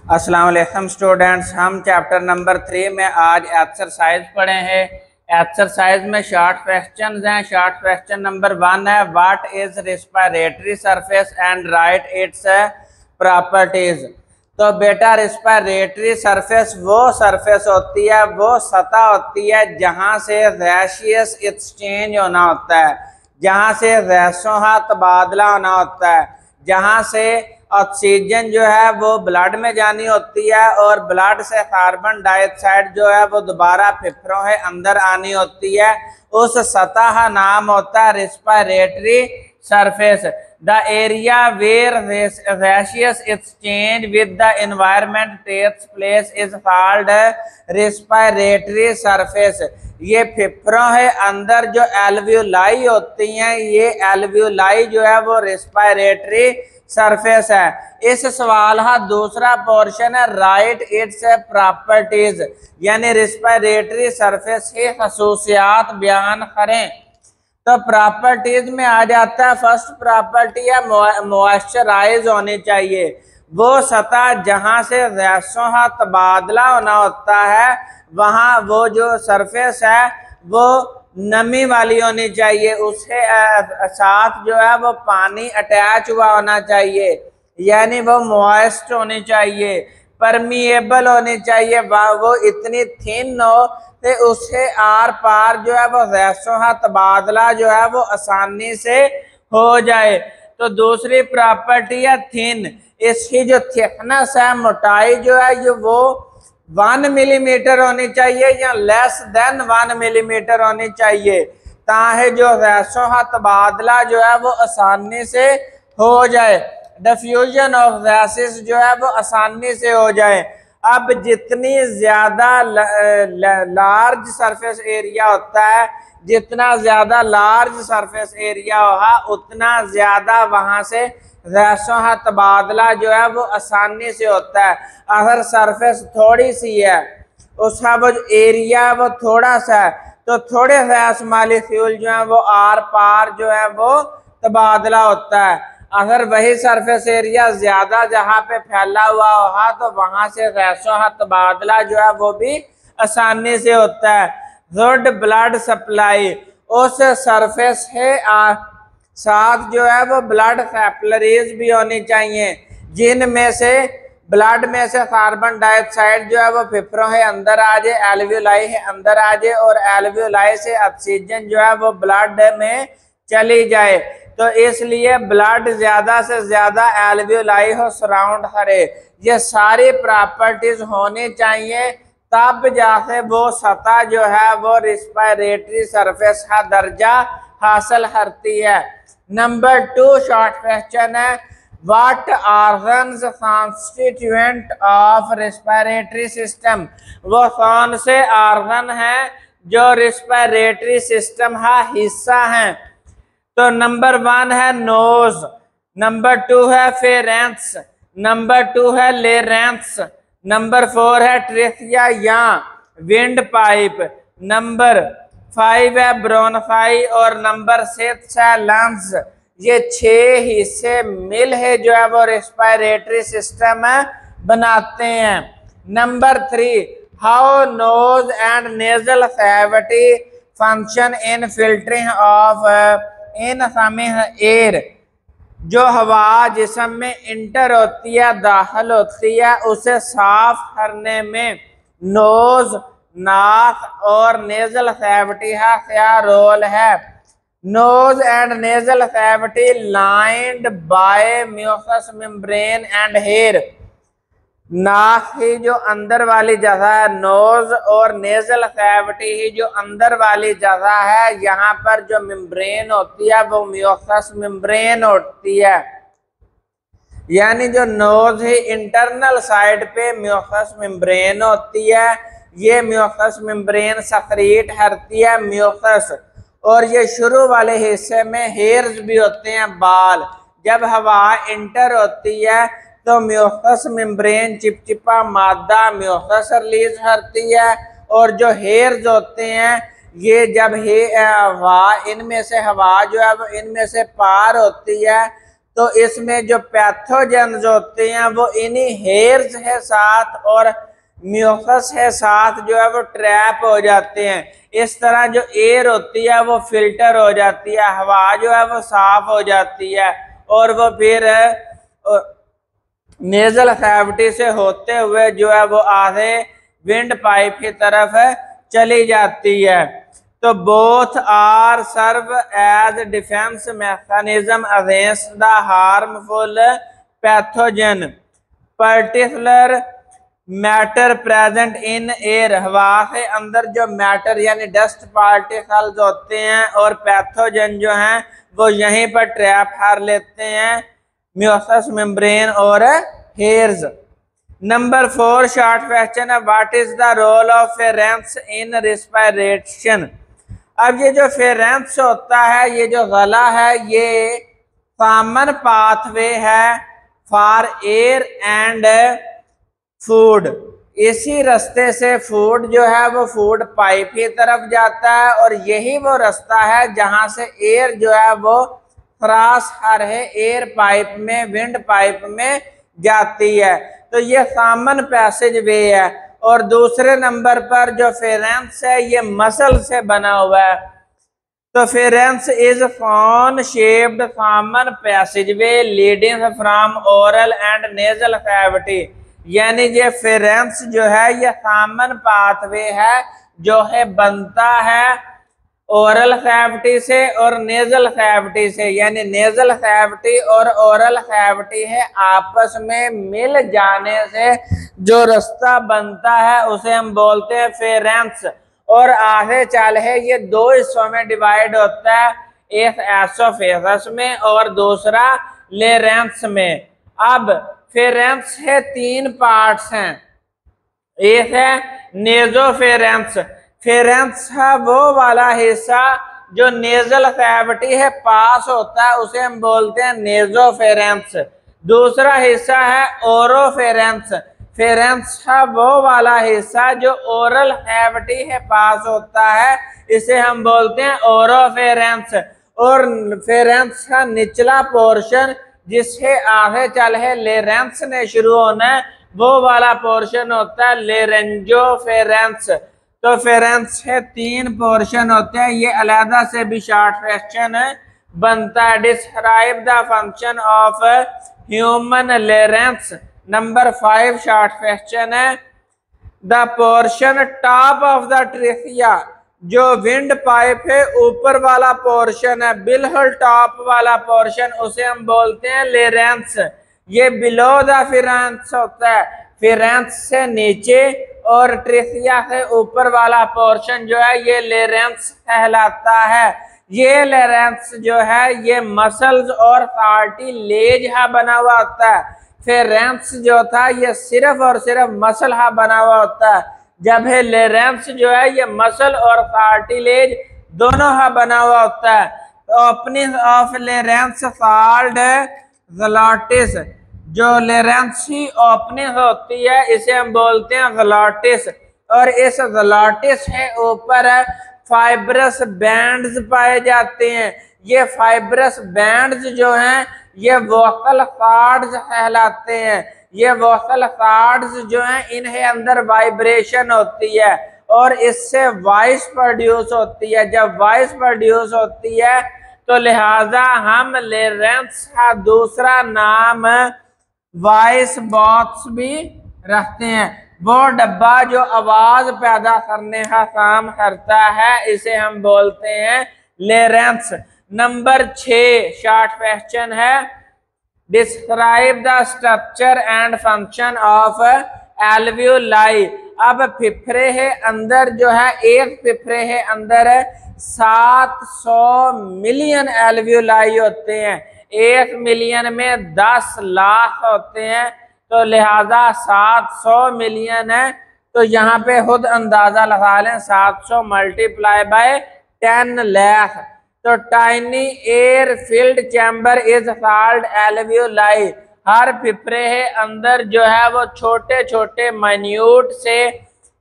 अस्सलाम वालेकुम स्टूडेंट्स, हम चैप्टर नंबर 3 में आज एक्सरसाइज पढ़े हैं। एक्सरसाइज में शॉर्ट क्वेश्चंस हैं। शॉर्ट क्वेश्चन नंबर 1 है, what is respiratory surface and right its properties. तो बेटा रेस्पिरेटरी सरफेस वो सरफेस होती है, वो सतह होती है जहाँ से गैसियस एक्सचेंज होना होता है, जहाँ से गैसों का तबादला होना होता है, जहाँ से ऑक्सीजन जो है वो ब्लड में जानी होती है और ब्लड से कार्बन डाइऑक्साइड जो है वो दोबारा फेफड़ों के अंदर आनी होती है। उस सतह का नाम होता है respiratory surface. The area where gaseous exchange with the environment takes place is called respiratory surface. ये फेफड़ों के अंदर जो एल्वियोलाई होती हैं, ये एल्वियोलाई जो है वो रेस्पिरेटरी सरफेस है। इस सवाल का दूसरा पोर्शन है, राइट इट्स प्रॉपर्टीज, यानी रेस्पिरेटरी सरफेस की खसूसियात बयान करें। तो प्रॉपर्टीज में आ जाता है, फर्स्ट प्रॉपर्टी है मॉइस्चराइज होनी चाहिए। वो सतह जहां से गैसों का तबादला होना होता है, वहां वो जो सरफेस है वो नमी वाली होनी चाहिए, उसके साथ जो है वो पानी अटैच हुआ होना चाहिए, यानी वो मॉइस्ट होनी चाहिए, परमिएबल होनी चाहिए, वो इतनी थिन हो कि उसके आर पार जो है वो गैसों का तबादला जो है वो आसानी से हो जाए। तो दूसरी प्रॉपर्टी है थिन। इसकी जो थिकनेस है, मोटाई जो है ये वो 1 मिलीमीटर होनी चाहिए या लेस देन 1 मिलीमीटर होनी चाहिए, ताकि जो गैसों का तबादला जो है वो आसानी से हो जाए, डिफ्यूजन ऑफ गैसेस जो है वो आसानी से हो जाए। अब जितनी ज्यादा लार्ज सरफेस एरिया होता है, जितना ज्यादा लार्ज सरफेस एरिया होगा, उतना ज्यादा वहां से गैसों का तबादला जो है वो आसानी से होता है। अगर सरफेस थोड़ी सी है, उसका वो एरिया वो थोड़ा सा है, तो थोड़े गैस मॉलिक्यूल जो है वो आर पार जो है वो तबादला होता है। अगर वही सरफेस एरिया ज्यादा जहाँ पे फैला हुआ होगा, तो वहां से गैसों का तबादला जो है वो भी आसानी से होता है। गुड ब्लड सप्लाई, उस सरफेस के साथ जो है वो ब्लड कैपिलरीज भी होनी चाहिए, जिनमें से ब्लड में से कार्बन डाइऑक्साइड जो है वो फेफड़ों के अंदर आ जाए, एल्वियोलाई के अंदर आ जाए, और एल्वियोलाई से ऑक्सीजन जो है वो ब्लड में चली जाए। तो इसलिए ब्लड ज्यादा से ज्यादा एल्वियोलाई को सराउंड करे। ये सारी प्रॉपर्टीज होनी चाहिए, तब जाके वो सतह जो है वो रेस्पिरेटरी सरफेस का दर्जा हासिल करती है। नंबर 2 शॉर्ट क्वेश्चन है, what organs constituent of respiratory system. वो कौन से ऑर्गन हैं जो रेस्पिरेटरी सिस्टम का हिस्सा हैं। तो नंबर 1 है नोज, नंबर 2 है फेरेंस, नंबर 2 है लेरेंस, नंबर 4 है ट्रेकिया या विंड पाइप, नंबर 5 है ब्रोनकाई, और नंबर 6 है लंग्स। ये 6 हिस्से मिल है जो है वो रेस्पिरेटरी सिस्टम बनाते हैं। Number 3, how nose and nasal cavity function in filtering of incoming air. जो हवा जिस्म में इंटर होती है, दाखिल होती है, उसे साफ करने में नोज, नाक और नेजल कैविटी का क्या रोल है। Nose and nasal cavity lined by mucus membrane and hair. नाक की जो अंदर वाली जगह है, नोज और नेजल कैविटी ही जो अंदर वाली जगह है, यहाँ पर जो मेम्ब्रेन होती है वो म्यूकस मेम्ब्रेन होती है, यानी जो नोज ही इंटरनल साइड पे म्यूकस मेम्ब्रेन होती है। ये म्यूकस मेम्ब्रेन सक्रिएट करती है म्यूकस, और ये शुरू वाले हिस्से में हेयर्स भी होते हैं, बाल। जब हवा इंटर होती है तो म्यूकस मेम्ब्रेन चिपचिपा मादा म्यूकस रिलीज करती है, और जो हेयर्स होते हैं ये जब हवा इनमें से हवा जो है वो इनमें से पार होती है, तो इसमें जो पैथोजेंस होते हैं वो इन्हीं हेयर्स है साथ और म्यूकस है साथ जो है वो ट्रैप हो जाते हैं। इस तरह जो एयर होती है वो फिल्टर हो जाती है, हवा जो है वो साफ हो जाती है और वो फिर नेजल कैविटी से होते हुए जो है वो आधे विंड पाइप की तरफ चली जाती है। तो both are serve as defense mechanism against the harmful pathogen particular matter present in air. हवा के अंदर जो मैटर यानी डस्ट पार्टिकल्स होते हैं और पैथोजन जो हैं वो यहीं पर ट्रैप कर लेते हैं म्यूकस मेम्ब्रेन और हेयर्स। नंबर 4 शॉर्ट क्वेश्चन है, what is the role of pharynx in respiration. अब ये जो फेरेंस होता है, ये जो गला है, ये कॉमन पाथवे है फॉर एयर एंड फूड। इसी रास्ते से फूड जो है वो फूड पाइप की तरफ जाता है और यही वो रास्ता है जहां से एयर जो है वो क्रॉस कर है एयर पाइप में, विंड पाइप में जाती है। तो ये कॉमन पैसेज वे है। और दूसरे नंबर पर जो फेरेंस है ये मसल से बना हुआ है। तो pharynx is cone shaped common passage way leading from oral and nasal cavity. यानी ये फेरेंस जो है ये कॉमन पाथवे है जो है बनता है ओरल कैविटी से और नेजल कैविटी से। यानी नेजल कैविटी और ओरल कैविटी है आपस में मिल जाने से जो रास्ता बनता है उसे हम बोलते हैं फेरेंस। और आगे चल है ये दो हिस्सों में डिवाइड होता है, एक एसोफेगस में और दूसरा लेरेंस में। अब फेरेंस है 3 पार्ट्स हैं। एक है नेजोफेरेंस। फेरेंस है वो वाला हिस्सा जो नेजल कैविटी है पास होता है, उसे हम बोलते हैं नेजोफेरेंस। दूसरा हिस्सा है ओरोफेरेंस। फेरेंस है वो वाला हिस्सा जो ओरल कैविटी है पास होता है, इसे हम बोलते हैं ओरोफेरेंस। और फेरेंस का निचला पोर्शन जिससे आगे चल है लेरेंस ने शुरू होना है, वो वाला पोर्शन होता है लेरेंजोफेरेंस। तो फेरेंस है 3 पोर्शन होते हैं। ये अलहदा से भी शॉर्ट क्वेश्चन बनता है। Describe the function of human larynx. Number 5 short question है, the portion top of the trachea. जो विंड पाइप है ऊपर वाला पोर्शन है, बिल्कुल टॉप वाला पोर्शन, उसे हम बोलते हैं लेरेंस। ये बिलो द फेरेंस होता है, फेरेंस से नीचे, और ट्रेकिया से ऊपर वाला पोर्शन जो है ये लेरेंस कहलाता है। ये लेरेंस जो है ये मसल्स और कार्टिलेज हा बना हुआ होता है। फेरेंस जो था ये सिर्फ और सिर्फ मसल हा बना हुआ होता है, जब है लेरेंस जो है ये मसल और कार्टिलेज दोनों हा बना हुआ होता है। तो ओपनिंग ऑफ लेरेंस कॉल्ड ग्लॉटिस। जो लेरेंस की ओपनिंग होती है इसे हम बोलते हैं ग्लॉटिस। और इस ग्लॉटिस के ऊपर फाइब्रस बैंड्स पाए जाते हैं। ये फाइब्रस बैंड्स जो हैं ये वोकल कॉर्ड्स कहलाते हैं। ये वोकल कॉर्ड्स जो हैं इन्हें अंदर वाइब्रेशन होती है और इससे वॉइस प्रोड्यूस होती है। जब वॉइस प्रोड्यूस होती है तो लिहाजा हम लेरेंस का दूसरा नाम वॉइस बॉक्स भी रखते हैं। वो डब्बा जो आवाज पैदा करने का काम करता है इसे हम बोलते हैं लेरेंस। नंबर 6 शॉर्ट क्वेश्चन है, describe the structure and function of alveoli. अब फेफड़े है अंदर जो है, एक फेफड़े है अंदर 700 मिलियन एल्वियोलाई होते हैं। 1 मिलियन में 10 लाख होते हैं, तो लिहाजा 700 मिलियन है। तो यहाँ पे खुद अंदाजा लगा लें, 700 मल्टीप्लाई बाय 10 लाख। तो tiny air filled chamber is called alveoli. हर फेफड़े है अंदर जो है वो छोटे छोटे माइन्यूट से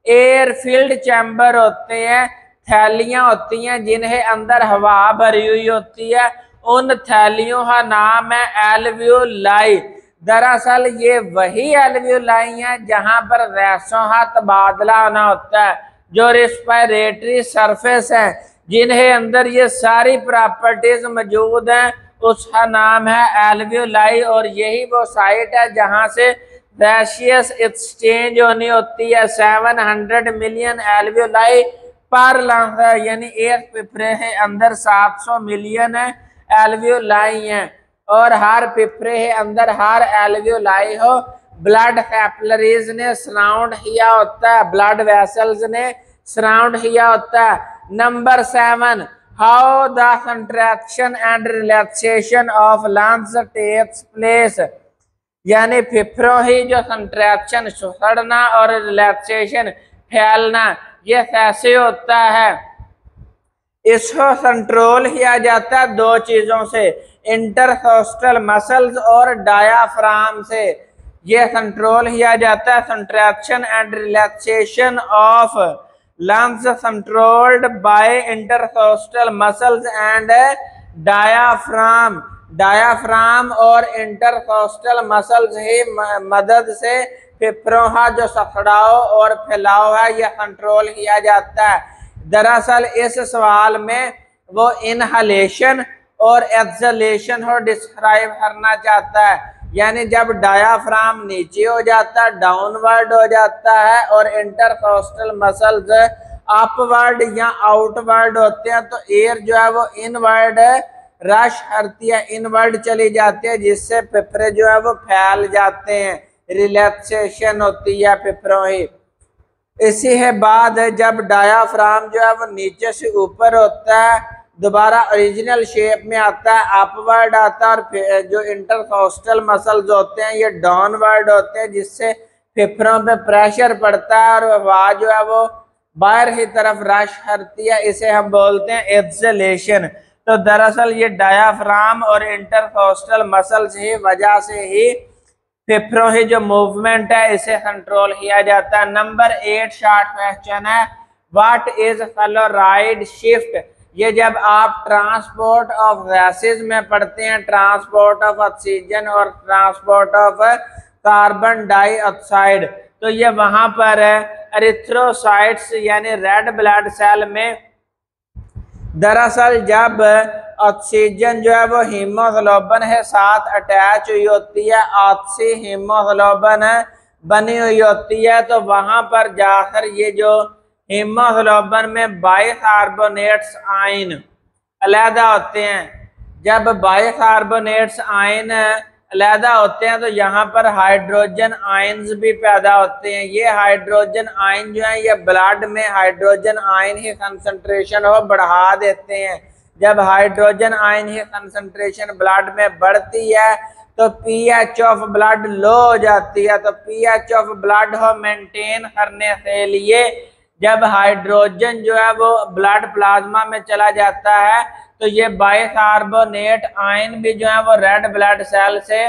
एयर फील्ड चैम्बर होते हैं, थैलियां होती हैं जिन्हें अंदर हवा भरी हुई होती है उन थैलियों का नाम है एल्वियोलाई। दरअसल ये वही एल्वियोलाई है जहां पर गैसों का तबादला होना होता है, जो रेस्पिरेटरी सरफेस है, जिन्हें अंदर ये सारी प्रॉपर्टीज मौजूद हैं, उसका नाम है एल्वियोलाई। और यही वो साइट है जहां से गैसियस एक्सचेंज होनी होती है। 700 मिलियन एल्वियोलाई पर लंग है, यानी एक फेफड़े के अंदर 700 मिलियन एल्वियोलाई हैं। और हर फेफड़े के अंदर हर एल्वियोलाई हो ब्लड कैपिलरीज ने सराउंड किया होता है, ब्लड वेसल्स ने सराउंड किया होता है। Number 7, how the contraction and relaxation of lungs takes place, यानी फेफड़ों ही जो कंट्रैक्शन सुखड़ना और रिलैक्सेशन फैलना ये कैसे होता है। इसको कंट्रोल किया जाता है दो चीजों से, इंटरकोस्टल मसल्स और डायाफ्राम से। ये कंट्रोल किया जाता है contraction and relaxation of lungs controlled by intercostal muscles and diaphragm. Diaphragm और इंटरकोस्टल मसल्स ही मदद से फेफड़ों का जो सखड़ाव और फैलाव है यह कंट्रोल किया जाता है। दरअसल इस सवाल में वो इनहलेशन और एक्सलेशन को डिस्क्राइब करना चाहता है, यानी जब डायाफ्राम नीचे हो जाता है, डाउनवर्ड हो जाता है, और इंटरकोस्टल मसल्स अपवर्ड या आउटवर्ड होते हैं, तो एयर जो है वो इनवर्ड रश करती है, इनवर्ड चली जाती है, जिससे फेफड़े जो है वो फैल जाते हैं, रिलैक्सेशन होती है फेफड़ों ही। इसी के बाद जब डायाफ्राम जो है वो नीचे से ऊपर होता है, दोबारा ओरिजिनल शेप में आता है, अपवर्ड आता है, और जो इंटरकोस्टल मसल्स होते हैं ये डाउनवर्ड होते हैं, जिससे फेफड़ों पे प्रेशर पड़ता है और हवा जो है वो बाहर की तरफ रश करती है, इसे हम बोलते हैं एक्सलेशन। तो दरअसल ये डायाफ्राम और इंटरकोस्टल मसल्स ही वजह से ही फेफड़ों की जो मूवमेंट है इसे कंट्रोल किया जाता है। नंबर 8 शॉर्ट क्वेश्चन है, व्हाट इज क्लोराइड शिफ्ट। ये जब आप ट्रांसपोर्ट ऑफ गैसेस में पढ़ते हैं, ट्रांसपोर्ट ऑफ ऑक्सीजन और ट्रांसपोर्ट ऑफ कार्बन डाइऑक्साइड, तो ये वहां पर एरिथ्रोसाइट्स यानी रेड ब्लड सेल में दरअसल जब ऑक्सीजन जो है वो हीमोग्लोबिन के साथ अटैच हुई होती है, ऑक्सी हीमोग्लोबिन बनी हुई होती है, तो वहां पर जाकर ये जो हीमोग्लोबिन में बाइकार्बोनेट्स आयन अलहदा होते हैं। जब बाइकार्बोनेट्स आयन अलहदा होते हैं तो यहाँ पर हाइड्रोजन आयन्स भी पैदा होते हैं। ये हाइड्रोजन आयन जो है ये ब्लड में हाइड्रोजन आयन की कंसंट्रेशन को बढ़ा देते हैं। जब हाइड्रोजन आयन की कंसंट्रेशन ब्लड में बढ़ती है तो पीएच ऑफ ब्लड लो हो जाती है। तो पीएच ऑफ ब्लड को मेंटेन करने के लिए जब हाइड्रोजन जो है वो ब्लड प्लाज्मा में चला जाता है तो ये बाइकार्बोनेट आयन भी जो है वो रेड ब्लड सेल से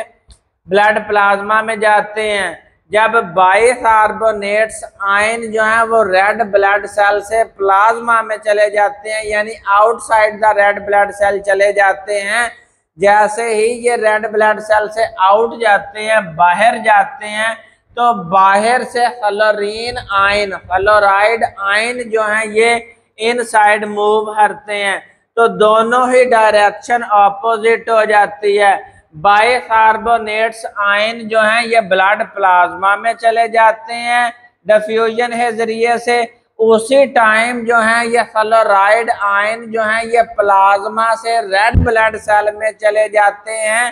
ब्लड प्लाज्मा में जाते हैं। जब बाइकार्बोनेट्स आयन जो है वो रेड ब्लड सेल से प्लाज्मा में चले जाते हैं, यानी outside the red blood cell चले जाते हैं। जैसे ही ये रेड ब्लड सेल से आउट जाते हैं, बाहर जाते हैं, तो बाहर से क्लोरीन आयन क्लोराइड आयन जो है ये इनसाइड मूव करते हैं, तो दोनों ही डायरेक्शन ऑपोजिट हो जाती है। बाइकार्बोनेट्स आयन जो हैं ये ब्लड प्लाज्मा में चले जाते हैं डिफ्यूजन के जरिए से। उसी टाइम जो है ये क्लोराइड आयन जो है ये प्लाज्मा से रेड ब्लड सेल में चले जाते हैं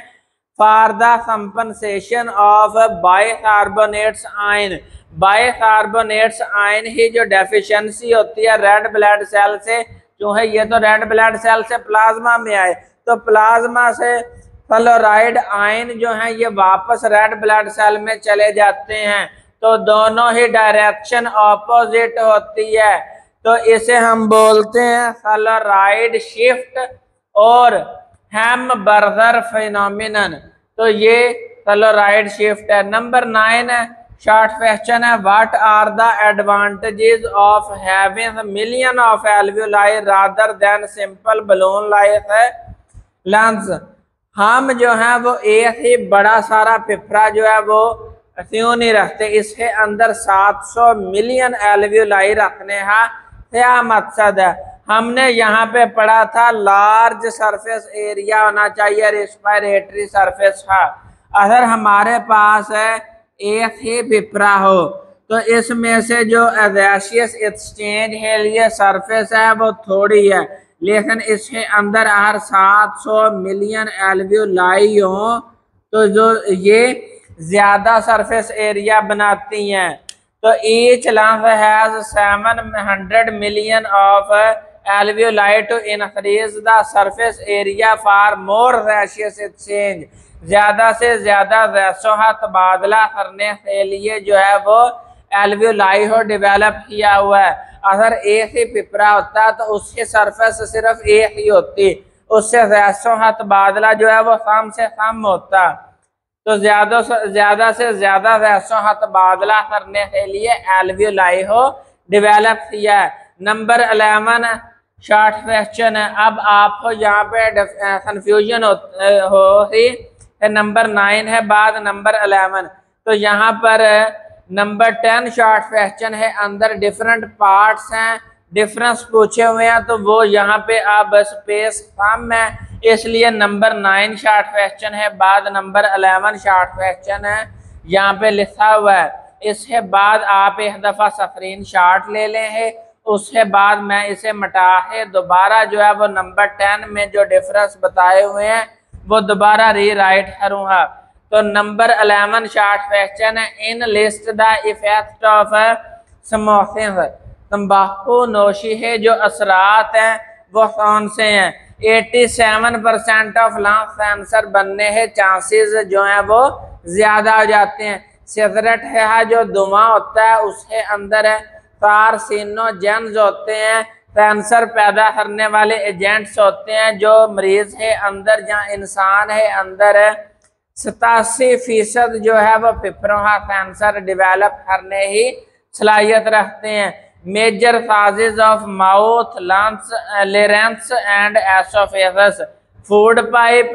for the compensation of bicarbonates ion. Bicarbonates ion ही जो डेफिशिएंसी होती है रेड ब्लड सेल से, जो है ये तो रेड ब्लड सेल से प्लाज्मा में आए, तो प्लाज्मा से क्लोराइड आयन जो है ये वापस रेड ब्लड सेल में चले जाते हैं, तो दोनों ही डायरेक्शन ऑपोजिट होती है। तो इसे हम बोलते हैं क्लोराइड शिफ्ट और हैम्बर्गर फिनोमिनन। तो ये क्लोराइड शिफ्ट है। नंबर 9 शॉर्ट क्वेश्चन है, what are the advantages of having million of alveoli rather than simple balloon like lungs. हम जो है वो एक ही बड़ा सारा फेफड़ा जो है वो क्यों नहीं रखते, इसके अंदर 700 मिलियन एल्वियोलाई रखने का क्या मकसद है। हमने यहाँ पे पढ़ा था लार्ज सरफेस एरिया होना चाहिए रेस्पिरेटरी सरफेस का। अगर हमारे पास है एक ही फेफड़ा हो तो इसमें से जो गैसियस एक्सचेंज है लिए सरफेस है वो थोड़ी है, लेकिन इसके अंदर अगर 700 मिलियन एल्वियोलाई हो तो जो ये ज्यादा सरफेस एरिया बनाती हैं। तो each lung has 700 million of alveoli to increase the surface area for more gaseous exchange. ज्यादा से ज्यादा गैसों का तबादला करने के लिए जो है वो एल्वियोलाई हो डेवलप किया हुआ है। अगर एक ही पिपरा होता तो उसकी सरफेस सिर्फ एक ही होती, उससे गैसों का तबादला जो है वो कम से कम होता। तो ज्यादा से ज्यादा गैसों का तबादला करने के लिए एल्वियोलाई हो डेवलप किया है। नंबर 11 शॉर्ट क्वेश्चन है। अब आपको यहाँ पे कंफ्यूजन हो ही नंबर 9 है बाद नंबर 11। तो यहाँ पर नंबर 10 शॉर्ट क्वेश्चन है, अंदर डिफरेंट पार्ट्स हैं, डिफरेंस पूछे हुए हैं, तो वो यहाँ पे अब स्पेस कम है इसलिए नंबर 9 शॉर्ट क्वेश्चन है बाद नंबर 11 शॉर्ट क्वेश्चन है यहाँ पे लिखा हुआ है। इसके बाद आप एक दफ़ा स्क्रीन शॉट ले लें है, उसके बाद मैं इसे मिटा के दोबारा जो है वो नंबर 10 में जो डिफरेंस बताए हुए हैं वो दोबारा रीराइट करूँगा। तो नंबर 11 शॉर्ट क्वेश्चन है, in list the effect of smoking. तंबाकू नोशी है जो असरात हैं वो कौन से हैं। 87% ऑफ लंग कैंसर बनने के चांसेस जो हैं वो ज्यादा हो जाते हैं। सिगरेट है जो धुआं होता है उसके अंदर है कार्सिनोजेन्स होते हैं, कैंसर पैदा करने वाले एजेंट्स होते हैं जो मरीज है अंदर जहाँ इंसान है अंदर है। 87% जो है वो फेफड़ों का कैंसर डेवलप करने ही सलाहियत रखते हैं। Major causes of mouth lungs larynx and oesophagus, food pipe,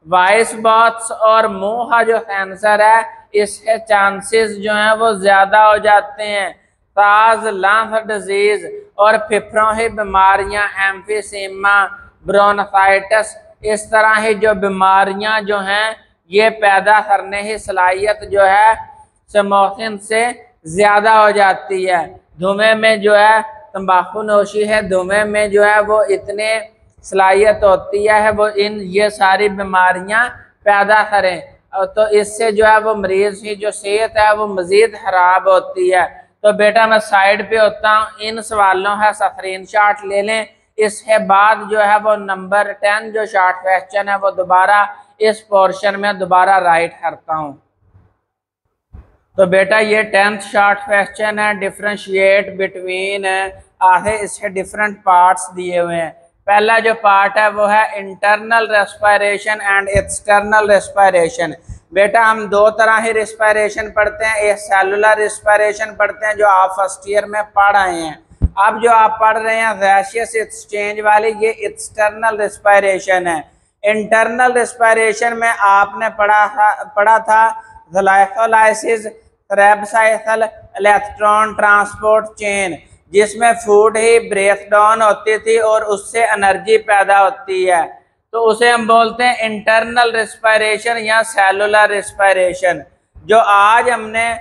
voice box और मुंह का जो कैंसर है इसके चांसेस जो हैं वो ज्यादा हो जाते हैं। ताज लंग डिजीज और फेफड़ों की बीमारियां एम्फीसीमा ब्रोंकाइटिस, इस तरह की जो बीमारियां जो हैं ये पैदा करने की सलाहियत जो है स्मोकिंग से ज्यादा हो जाती है। धुएं में जो है तंबाकू नोशी है, धुएं में जो है वो इतने सलाहियत होती है वो इन ये सारी बीमारियां पैदा करें, तो इससे जो है वो मरीज की जो सेहत है वो मजीद खराब होती है। तो बेटा मैं साइड पे होता हूँ, इन सवालों का स्क्रीनशॉट ले लें। इसके बाद जो है वो नंबर 10 जो शॉर्ट क्वेश्चन है वो दोबारा इस पोर्शन में दोबारा राइट करता हूँ। तो बेटा ये 10th शॉर्ट क्वेश्चन है, डिफरेंशिएट बिटवीन आगे इसके डिफरेंट पार्ट्स दिए हुए हैं। पहला जो पार्ट है वो है internal respiration and external respiration. बेटा हम दो तरह ही रेस्पिरेशन पढ़ते हैं, एक सेलुलर रेस्पिरेशन पढ़ते हैं जो आप फर्स्ट ईयर में पढ़ रहे हैं। अब जो आप पढ़ रहे हैं गैसियस एक्सचेंज वाली ये एक्सटर्नल रेस्पिरेशन है। इंटरनल रेस्पिरेशन में आपने पढ़ा था glycolysis, Krebs cycle, electron transport chain, जिसमें फूड ही ब्रेक डाउन होती थी और उससे एनर्जी पैदा होती है, तो उसे हम बोलते हैं इंटरनल रेस्पिरेशन या सेलुलर रेस्पिरेशन। जो आज हमने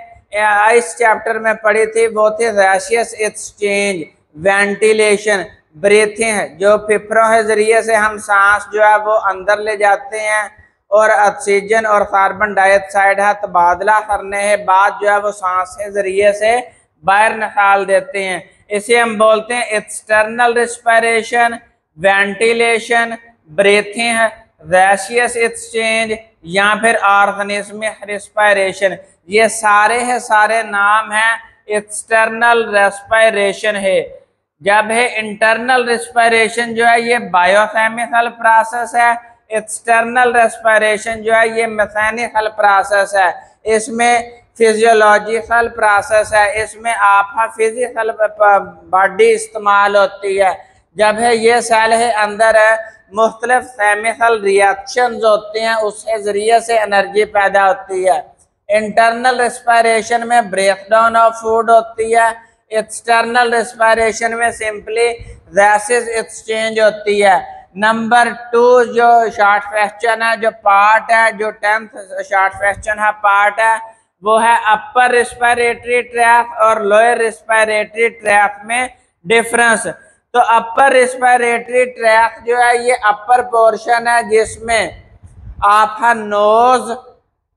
इस चैप्टर में पढ़ी थी वो थी गैसियस एक्सचेंज, वेंटिलेशन, ब्रीथिंग, जो फेफड़ों के जरिए से हम सांस जो है वो अंदर ले जाते हैं और ऑक्सीजन और कार्बन डाइऑक्साइड का तबादला करने के बाद जो है वो सांस के जरिए से बाहर निकाल देते हैं। इसे हम बोलते हैं external respiration, ventilation, breathing, gaseous exchange या फिर ऑर्गेनिस्मिक रेस्पिरेशन। ये सारे है सारे नाम हैं एक्सटर्नल रेस्पिरेशन है। जब है इंटरनल रेस्पिरेशन जो है ये बायोकेमिकल प्रोसेस है, एक्सटर्नल रेस्पिरेशन जो है ये मैकेनिकल प्रोसेस है, इसमें फिजियोलॉजिकल प्रोसेस है, इसमें आपका फिजिकल बॉडी इस्तेमाल होती है। जब है ये सेल है अंदर है मुख्तलिफ केमिकल रिएक्शन होते हैं, उसके जरिए से एनर्जी पैदा होती है। इंटरनल रेस्पिरेशन में ब्रेक डाउन ऑफ फूड होती है, एक्सटर्नल रेस्पिरेशन में सिंपली गैसेस एक्सचेंज होती है। नंबर 2 जो शॉर्ट फ्रैक्शन है, जो पार्ट है, जो 10th शॉर्ट फ्रैक्शन है पार्ट है, वो है अपर रेस्पिरेटरी ट्रैक्ट और लोअर रेस्पिरेटरी ट्रैक्ट में डिफरेंस। तो अपर रेस्पिरेटरी ट्रैक्ट जो है ये अपर पोर्शन है जिसमें आपका नोज,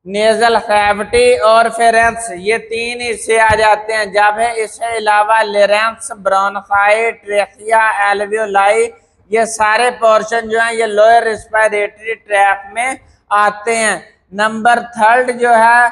नेजल कैविटी और फेरेंस ये 3 हिस्से आ जाते हैं। जब है इसके अलावा लेरेंस, ब्रोंकाई, ट्रेकिया, एल्वियोलाई ये सारे पोर्शन जो हैं ये लोअर रेस्पिरेटरी ट्रैक्ट में आते हैं। नंबर 3 जो है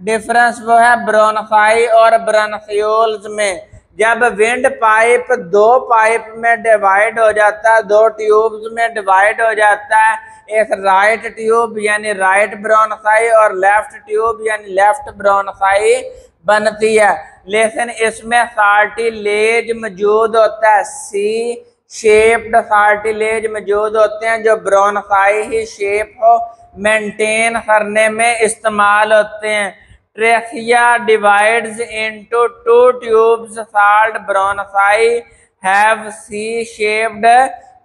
डिफरेंस वो है ब्रोंकाई और ब्रोंक्यूल्स में। जब विंड पाइप 2 पाइप में डिवाइड हो जाता है, 2 ट्यूब्स में डिवाइड हो जाता है, एक राइट ट्यूब यानी राइट ब्रोंकाई और लेफ्ट ट्यूब यानी लेफ्ट ब्रोंकाई बनती है, लेकिन इसमें कार्टिलेज मौजूद होता है, सी शेप्ड कार्टिलेज मौजूद होते हैं जो ब्रोंकाई ही शेप हो मेंटेन करने में इस्तेमाल होते हैं। Trachea divides into 2 tubes called bronchi have C shaped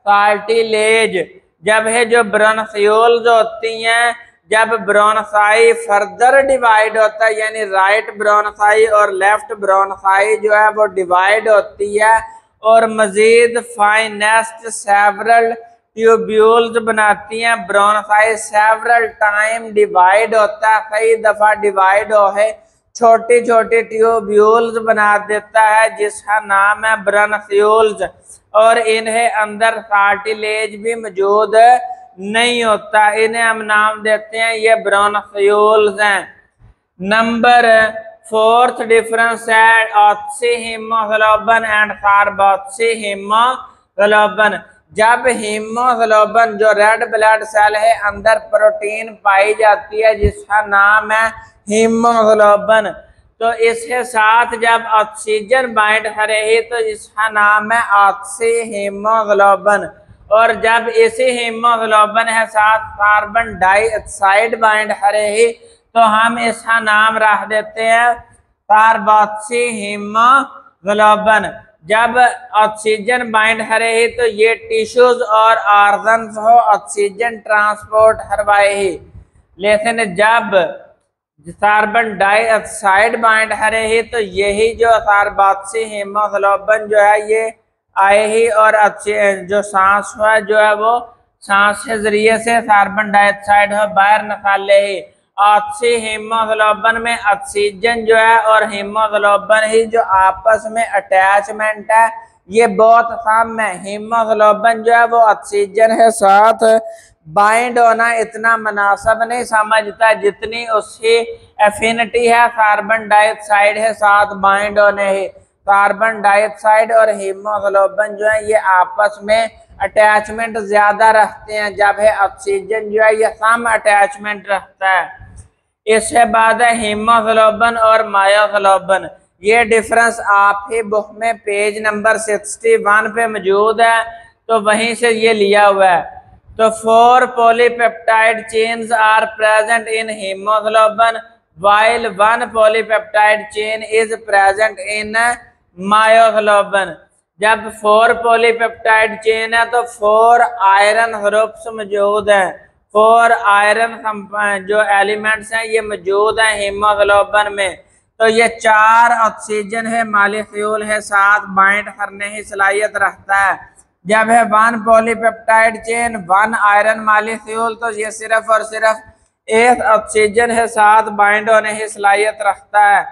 cartilage. जब है जो ब्रोंक्यूल्स होती हैं, जब ब्रोंकाई फर्दर डिवाइड होता है यानी राइट ब्रोंकाई और लेफ्ट ब्रोंकाई जो है वो डिवाइड होती है और मजीद फाइनेस्ट सेवरल ट्यूब्यूल्स बनाती हैं। ब्रोंकाई सेवरल टाइम डिवाइड होता है, कई दफा डिवाइड हो है, छोटी छोटी ट्यूब्यूल्स बना देता है जिसका नाम है ब्रोंक्यूल्स, और इन्हें अंदर कार्टिलेज भी मौजूद नहीं होता, इन्हें हम नाम देते हैं ये ब्रोंक्यूल्स हैं। नंबर 4th डिफरेंस है oxy haemoglobin and carboxy haemoglobin. जब हीमोग्लोबिन जो रेड ब्लड सेल है अंदर प्रोटीन पाई जाती है जिसका नाम है हीमोग्लोबिन, तो इसके साथ जब ऑक्सीजन बाइंड करेगी तो इसका नाम है ऑक्सी हीमोग्लोबिन, और जब इसी हीमोग्लोबिन के साथ कार्बन डाइऑक्साइड बाइंड करेगी तो हम इसका नाम रख देते हैं कार्बोक्सी हीमोग्लोबिन। जब ऑक्सीजन बाइंड करेगी तो ये टिश्यूज और ऑर्गन्स हो ऑक्सीजन ट्रांसपोर्ट करवाएगी, लेकिन जब कार्बन डाइऑक्साइड बाइंड करेगी तो यही जो कार्बोक्सी हीमोग्लोबिन जो है ये आएगी और जो सांस है जो है वो सांस के जरिए से कार्बन डाइऑक्साइड है बाहर निकालेगी। ऑक्सी हीमोग्लोबिन में ऑक्सीजन जो है और हीमोग्लोबिन ही जो आपस में अटैचमेंट है ये बहुत कम है। हीमोग्लोबिन जो है वो ऑक्सीजन के साथ बाइंड होना इतना मुनासिब नहीं समझता जितनी उसकी एफिनिटी है कार्बन डाइऑक्साइड के साथ बाइंड होने ही। कार्बन डाइऑक्साइड और हीमोग्लोबिन जो है ये आपस में अटैचमेंट ज्यादा रखते हैं, जब है ऑक्सीजन जो है ये कम अटैचमेंट रखता है। इसके बाद है हीमोग्लोबिन और मायोग्लोबिन। ये डिफरेंस आप ही बुक में पेज नंबर 61 पे मौजूद है, तो वहीं से ये लिया हुआ है। तो 4 polypeptide chains are present in hemoglobin while 1 polypeptide chain is present in myoglobin. जब 4 पॉलीपेप्टाइड चेन है तो 4 आयरन ग्रुप्स मौजूद हैं, 4 आयरन जो एलिमेंट्स हैं ये मौजूद हैं हीमोग्लोबिन में। तो ये 4 ऑक्सीजन है मॉलिक्यूल है साथ बाइंड करने की सलाहियत रखता है। जब है 1 पॉलीपेप्टाइड चेन 1 आयरन मॉलिक्यूल, तो ये सिर्फ और सिर्फ 1 ऑक्सीजन है साथ बाइंड होने की सलाहियत रखता है।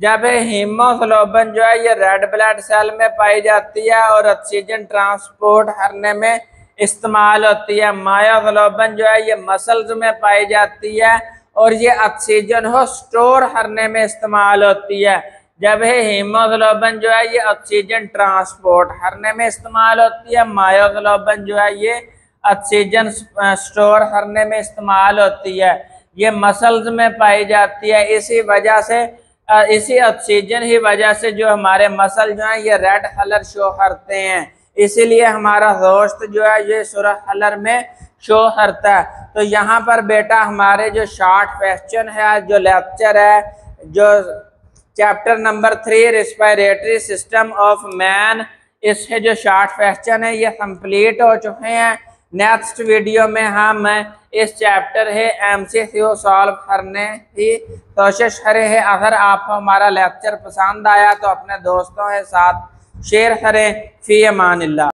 जब हीमोग्लोबिन जो है ये रेड ब्लड सेल में पाई जाती है और ऑक्सीजन ट्रांसपोर्ट करने में इस्तेमाल होती है। मायोग्लोबिन जो है ये मसल्स में पाई जाती है और ये ऑक्सीजन को स्टोर करने में इस्तेमाल होती है। जब हीमोग्लोबिन जो है ये ऑक्सीजन ट्रांसपोर्ट करने में इस्तेमाल होती है, मायोग्लोबिन जो है ये ऑक्सीजन स्टोर करने में इस्तेमाल होती है। ये मसल्स में पाई जाती है। इसी वजह से इसी ऑक्सीजन ही वजह से जो हमारे मसल जो हैं ये रेड कलर शो करते हैं। इसीलिए हमारा दोस्त जो है ये सूरह कलर में शो करता है। तो यहाँ पर बेटा हमारे जो शॉर्ट क्वेश्चन है, जो लेक्चर है, जो chapter number 3 respiratory system of man, इसके जो शॉर्ट क्वेश्चन है ये कंप्लीट हो चुके हैं। नेक्स्ट वीडियो में हम इस चैप्टर है MCQ सॉल्व करने की कोशिश करें हैं। अगर आपको हमारा लेक्चर पसंद आया तो अपने दोस्तों के साथ शेयर करें। फी अमानिल्लाह।